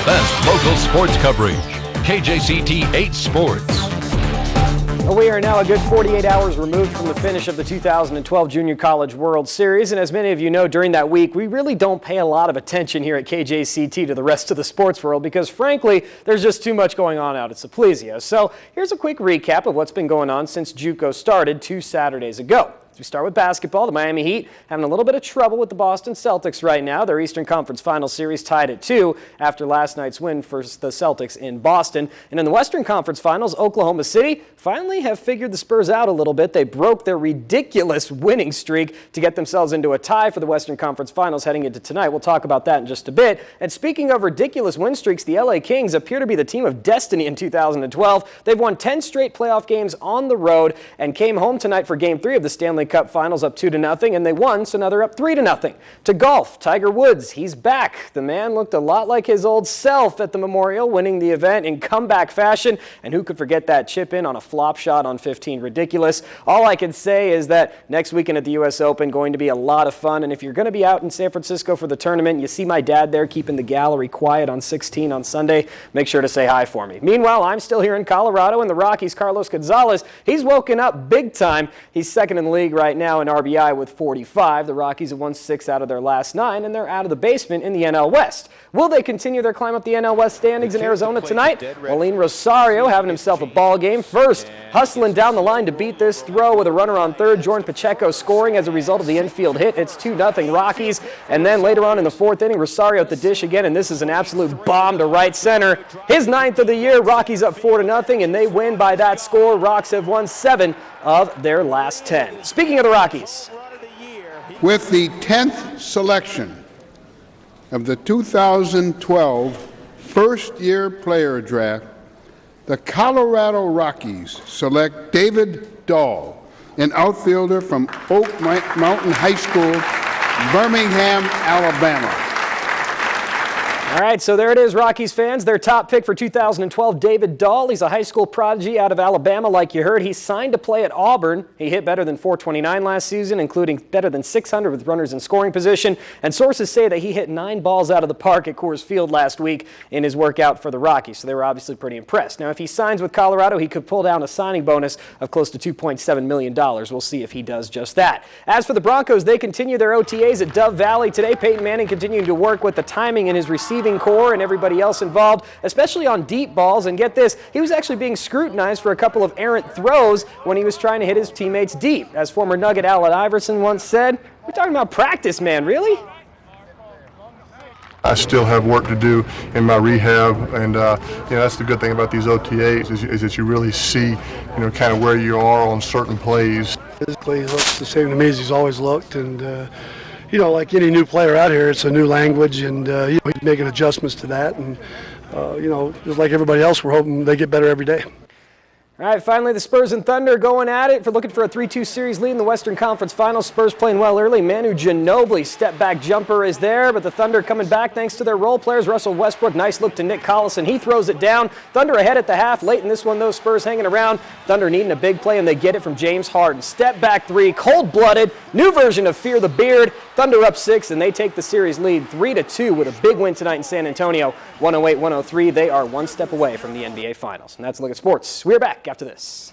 best local sports coverage. KJCT 8 Sports. Well, we are now a good 48 hours removed from the finish of the 2012 Junior College World Series, and as many of you know, during that week, we really don't pay a lot of attention here at KJCT to the rest of the sports world because, frankly, there's just too much going on out at Simplicio. So here's a quick recap of what's been going on since JUCO started 2 Saturdays ago. We start with basketball. The Miami Heat having a little bit of trouble with the Boston Celtics right now. Their Eastern Conference Final Series tied at 2 after last night's win for the Celtics in Boston. And in the Western Conference Finals, Oklahoma City finally have figured the Spurs out a little bit. They broke their ridiculous winning streak to get themselves into a tie for the Western Conference Finals heading into tonight. We'll talk about that in just a bit. And speaking of ridiculous win streaks, the LA Kings appear to be the team of destiny in 2012. They've won 10 straight playoff games on the road and came home tonight for Game 3 of the Stanley Cup Finals up 2-0, and they won, so now they're up 3-0. To golf, Tiger Woods, he's back. The man looked a lot like his old self at the Memorial, winning the event in comeback fashion, and who could forget that chip in on a flop shot on 15? Ridiculous. All I can say is that next weekend at the U.S. Open, going to be a lot of fun, and if you're going to be out in San Francisco for the tournament, you see my dad there keeping the gallery quiet on 16 on Sunday, make sure to say hi for me. Meanwhile, I'm still here in Colorado, and the Rockies' Carlos Gonzalez, he's woken up big time. He's second in the league right now in RBI with 45. The Rockies have won 6 out of their last 9, and they're out of the basement in the NL West. Will they continue their climb up the NL West standings in Arizona tonight? Waleem Rosario having himself a ball game. First, hustling down the line to beat this throw with a runner on third. Jordan Pacheco scoring as a result of the infield hit. It's 2-0 Rockies. And then later on in the 4th inning, Rosario at the dish again, and this is an absolute bomb to right center. His 9th of the year. Rockies up 4-0, and they win by that score. Rocks have won 7 of their last 10. Speaking of the Rockies. With the 10th selection of the 2012 first-year player draft, the Colorado Rockies select David Dahl, an outfielder from Oak Mountain High School, Birmingham, Alabama. All right, so there it is, Rockies fans. Their top pick for 2012, David Dahl. He's a high school prodigy out of Alabama, like you heard. He signed to play at Auburn. He hit better than .429 last season, including better than .600 with runners in scoring position. And sources say that he hit 9 balls out of the park at Coors Field last week in his workout for the Rockies, so they were obviously pretty impressed. Now, if he signs with Colorado, he could pull down a signing bonus of close to $2.7 million. We'll see if he does just that. As for the Broncos, they continue their OTAs at Dove Valley today. Peyton Manning continuing to work with the timing in his receiving core and everybody else involved, especially on deep balls. And get this, he was actually being scrutinized for a couple of errant throws when he was trying to hit his teammates deep. As former Nugget Allen Iverson once said, we're talking about practice, man, really? I still have work to do in my rehab, and that's the good thing about these OTAs is that you really see, kind of where you are on certain plays. Physically, he looks the same to me as he's always looked, and like any new player out here, it's a new language, and he's making adjustments to that, and just like everybody else, we're hoping they get better every day. All right, finally, the Spurs and Thunder going at it for looking for a 3-2 series lead in the Western Conference Finals. Spurs playing well early. Manu Ginobili, step-back jumper is there, but the Thunder coming back thanks to their role players. Russell Westbrook, nice look to Nick Collison. He throws it down. Thunder ahead at the half. Late in this one, though, Spurs hanging around. Thunder needing a big play, and they get it from James Harden. Step-back 3, cold-blooded, new version of Fear the Beard. Thunder up 6, and they take the series lead 3-2 with a big win tonight in San Antonio, 108-103. They are one step away from the NBA Finals. And that's a look at sports. We're back after this.